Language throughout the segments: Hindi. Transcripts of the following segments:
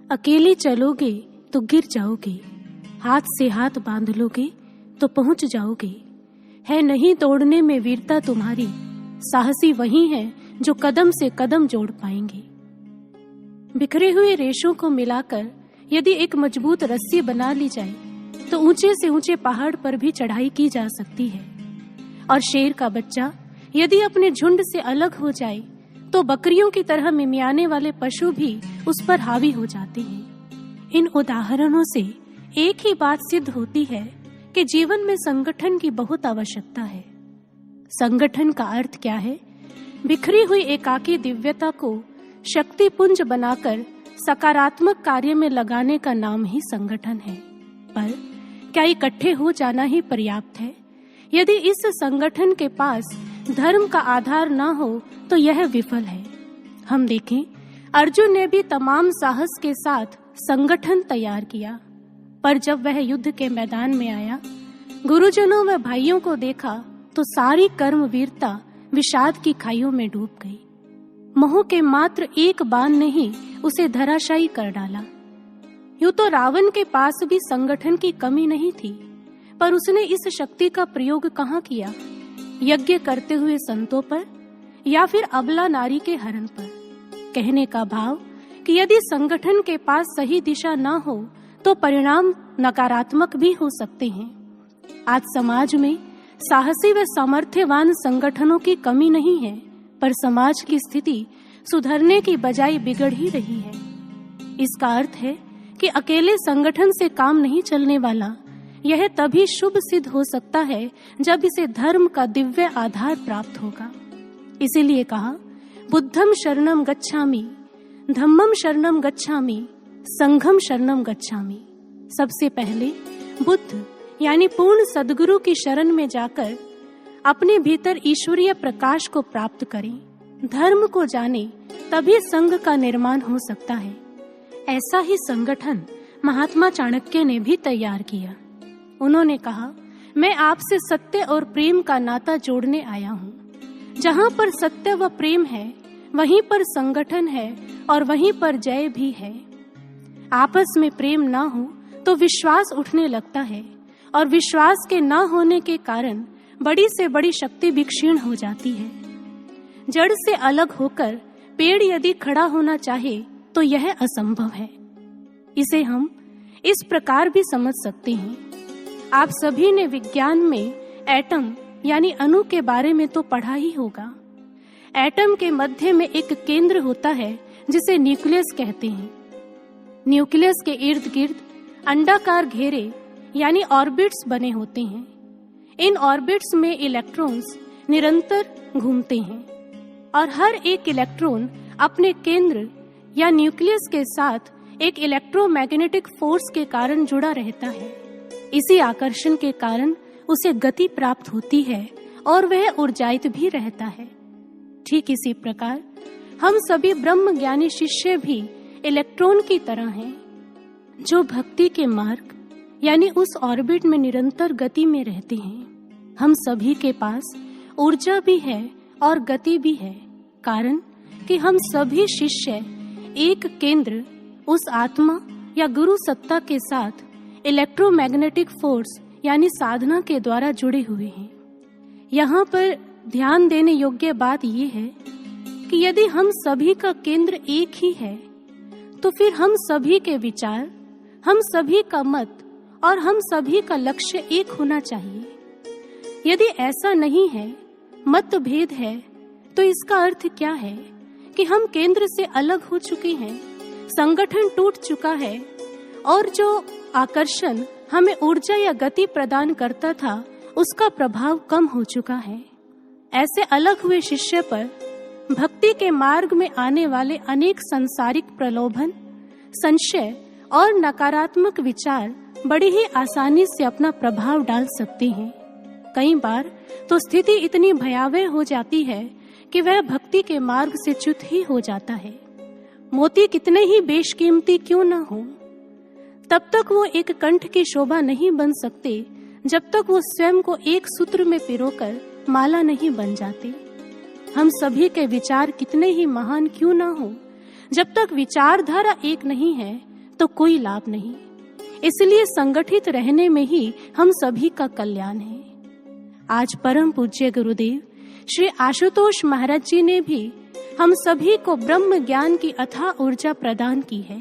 अकेले चलोगे तो गिर जाओगे, हाथ से हाथ बांध लोगे तो पहुंच जाओगे। है नहीं तोड़ने में वीरता तुम्हारी, साहसी वही है जो कदम से कदम जोड़ पाएंगे। बिखरे हुए रेशों को मिलाकर यदि एक मजबूत रस्सी बना ली जाए तो ऊंचे से ऊंचे पहाड़ पर भी चढ़ाई की जा सकती है। और शेर का बच्चा यदि अपने झुंड से अलग हो जाए तो बकरियों की तरह मिमियाने वाले पशु भी उस पर हावी हो जाते हैं। इन उदाहरणों से एक ही बात सिद्ध होती है कि जीवन में संगठन की बहुत आवश्यकता है। संगठन का अर्थ क्या है? बिखरी हुई एकाकी दिव्यता को शक्तिपुंज बनाकर सकारात्मक कार्य में लगाने का नाम ही संगठन है। पर क्या इकट्ठे हो जाना ही पर्याप्त है? यदि इस संगठन के पास धर्म का आधार ना हो तो यह विफल है। हम देखें, अर्जुन ने भी तमाम साहस के साथ संगठन तैयार किया, पर जब वह युद्ध के मैदान में आया, गुरुजनों व भाइयों को देखा तो सारी कर्म वीरता विषाद की खाइयों में डूब गई। मोह के मात्र एक बाण ने ही उसे धराशायी कर डाला। यूं तो रावण के पास भी संगठन की कमी नहीं थी, पर उसने इस शक्ति का प्रयोग कहाँ किया? यज्ञ करते हुए संतों पर या फिर अबला नारी के हरण पर। कहने का भाव कि यदि संगठन के पास सही दिशा ना हो तो परिणाम नकारात्मक भी हो सकते हैं। आज समाज में साहसी व सामर्थ्यवान संगठनों की कमी नहीं है, पर समाज की स्थिति सुधरने की बजाय बिगड़ ही रही है। इसका अर्थ है कि अकेले संगठन से काम नहीं चलने वाला। यह तभी शुभ सिद्ध हो सकता है जब इसे धर्म का दिव्य आधार प्राप्त होगा। इसीलिए कहा, बुद्धम शरणम गच्छामि, धम्मम शरणम गच्छामि, संघम शरणम गच्छामि। सबसे पहले बुद्ध यानी पूर्ण सद्गुरु की शरण में जाकर अपने भीतर ईश्वरीय प्रकाश को प्राप्त करें, धर्म को जाने, तभी संघ का निर्माण हो सकता है। ऐसा ही संगठन महात्मा चाणक्य ने भी तैयार किया। उन्होंने कहा, मैं आपसे सत्य और प्रेम का नाता जोड़ने आया हूँ। जहाँ पर सत्य व प्रेम है वहीं पर संगठन है और वहीं पर जय भी है। आपस में प्रेम ना हो तो विश्वास उठने लगता है, और विश्वास के ना होने के कारण बड़ी से बड़ी शक्ति भी क्षीण हो जाती है। जड़ से अलग होकर पेड़ यदि खड़ा होना चाहे तो यह असंभव है। इसे हम इस प्रकार भी समझ सकते हैं। आप सभी ने विज्ञान में एटम यानी अणु के बारे में तो पढ़ा ही होगा। एटम के मध्य में एक केंद्र होता है जिसे न्यूक्लियस कहते हैं। न्यूक्लियस के इर्द गिर्द अंडाकार घेरे यानी ऑर्बिट्स बने होते हैं। इन ऑर्बिट्स में इलेक्ट्रॉन्स निरंतर घूमते हैं और हर एक इलेक्ट्रॉन अपने केंद्र या न्यूक्लियस के साथ एक इलेक्ट्रोमैग्नेटिक फोर्स के कारण जुड़ा रहता है। इसी आकर्षण के कारण उसे गति प्राप्त होती है और वह ऊर्जायित भी रहता है। ठीक इसी प्रकार हम सभी ब्रह्म ज्ञानी शिष्य भी इलेक्ट्रॉन की तरह हैं, जो भक्ति के मार्ग यानी उस ऑर्बिट में निरंतर गति में रहते हैं। हम सभी के पास ऊर्जा भी है और गति भी है, कारण कि हम सभी शिष्य एक केंद्र उस आत्मा या गुरु सत्ता के साथ इलेक्ट्रोमैग्नेटिक फोर्स यानी साधना के द्वारा जुड़े हुए हैं। यहाँ पर ध्यान देने योग्य बात यह है कि यदि हम सभी का केंद्र एक ही है तो फिर हम सभी के विचार, हम सभी का मत और हम सभी का लक्ष्य एक होना चाहिए। यदि ऐसा नहीं है, मतभेद है, तो इसका अर्थ क्या है कि हम केंद्र से अलग हो चुके हैं, संगठन टूट चुका है और जो आकर्षण हमें ऊर्जा या गति प्रदान करता था उसका प्रभाव कम हो चुका है। ऐसे अलग हुए शिष्य पर भक्ति के मार्ग में आने वाले अनेक सांसारिक प्रलोभन, संशय और नकारात्मक विचार बड़ी ही आसानी से अपना प्रभाव डाल सकते हैं। कई बार तो स्थिति इतनी भयावह हो जाती है कि वह भक्ति के मार्ग से च्युत ही हो जाता है। मोती कितने ही बेशकीमती क्यों न हो, तब तक वो एक कंठ की शोभा नहीं बन सकते जब तक वो स्वयं को एक सूत्र में पिरोकर माला नहीं बन जाते। हम सभी के विचार कितने ही महान क्यों ना हो, जब तक विचारधारा एक नहीं है तो कोई लाभ नहीं। इसलिए संगठित रहने में ही हम सभी का कल्याण है। आज परम पूज्य गुरुदेव श्री आशुतोष महाराज जी ने भी हम सभी को ब्रह्म ज्ञान की अथाह ऊर्जा प्रदान की है।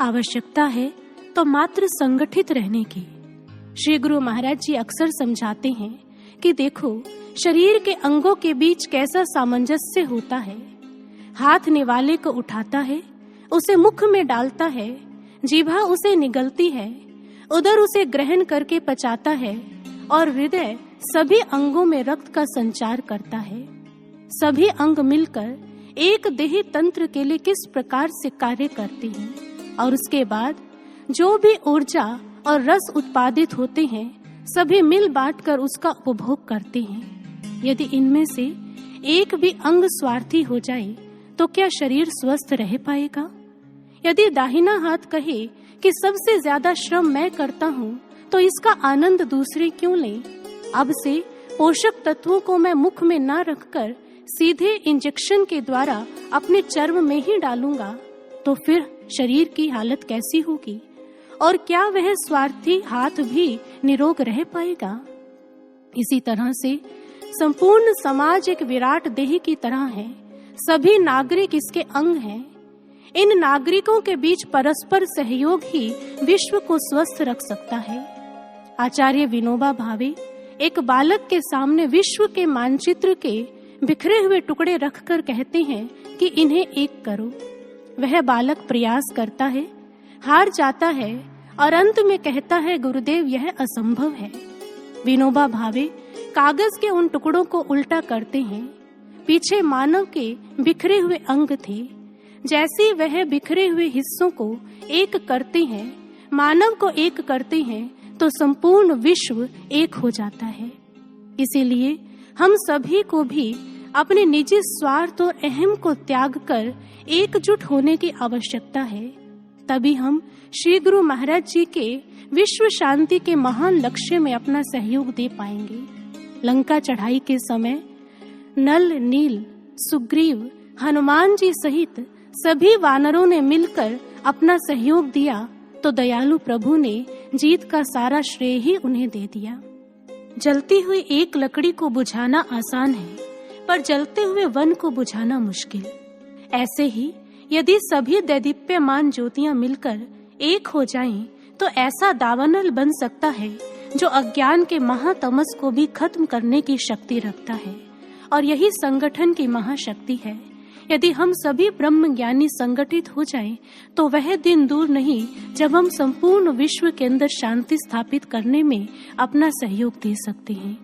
आवश्यकता है तो मात्र संगठित रहने की। श्री गुरु महाराज जी अक्सर समझाते हैं कि देखो, शरीर के अंगों के बीच कैसा सामंजस्य होता है। हाथ निवाले को उठाता है, उसे मुख में डालता है, जीभा उसे निगलती है, उदर उसे ग्रहण करके पचाता है और हृदय सभी अंगों में रक्त का संचार करता है। सभी अंग मिलकर एक देही तंत्र के लिए किस प्रकार से कार्य करते हैं और उसके बाद जो भी ऊर्जा और रस उत्पादित होते हैं सभी मिल बांटकर उसका उपभोग करते हैं। यदि इनमें से एक भी अंग स्वार्थी हो जाए तो क्या शरीर स्वस्थ रह पाएगा? यदि दाहिना हाथ कहे कि सबसे ज्यादा श्रम मैं करता हूँ तो इसका आनंद दूसरे क्यों लें? अब से पोषक तत्वों को मैं मुख में ना रखकर सीधे इंजेक्शन के द्वारा अपने चर्म में ही डालूंगा तो फिर शरीर की हालत कैसी होगी? और क्या वह स्वार्थी हाथ भी निरोग रह पाएगा? इसी तरह से संपूर्ण समाज एक विराट देह की तरह है। सभी नागरिक इसके अंग हैं। इन नागरिकों के बीच परस्पर सहयोग ही विश्व को स्वस्थ रख सकता है। आचार्य विनोबा भावे एक बालक के सामने विश्व के मानचित्र के बिखरे हुए टुकड़े रखकर कहते हैं कि इन्हें एक करो। वह बालक प्रयास करता है, हार जाता है और अंत में कहता है, गुरुदेव यह असंभव है। विनोबा भावे कागज के उन टुकड़ों को उल्टा करते हैं। पीछे मानव के बिखरे हुए अंग थे। जैसे वह बिखरे हुए हिस्सों को एक करते हैं, मानव को एक करते हैं, तो संपूर्ण विश्व एक हो जाता है। इसीलिए हम सभी को भी अपने निजी स्वार्थ और अहम को त्याग कर एकजुट होने की आवश्यकता है। तभी हम श्री गुरु महाराज जी के विश्व शांति के महान लक्ष्य में अपना सहयोग दे पाएंगे। लंका चढ़ाई के समय नल, नील, सुग्रीव, हनुमान जी सहित सभी वानरों ने मिलकर अपना सहयोग दिया तो दयालु प्रभु ने जीत का सारा श्रेय ही उन्हें दे दिया। जलती हुई एक लकड़ी को बुझाना आसान है, पर जलते हुए वन को बुझाना मुश्किल। ऐसे ही यदि सभी दैदीप्यमान ज्योतियां मिलकर एक हो जाएं, तो ऐसा दावानल बन सकता है जो अज्ञान के महातमस को भी खत्म करने की शक्ति रखता है। और यही संगठन की महाशक्ति है। यदि हम सभी ब्रह्म ज्ञानी संगठित हो जाएं, तो वह दिन दूर नहीं जब हम संपूर्ण विश्व के अंदर शांति स्थापित करने में अपना सहयोग दे सकते हैं।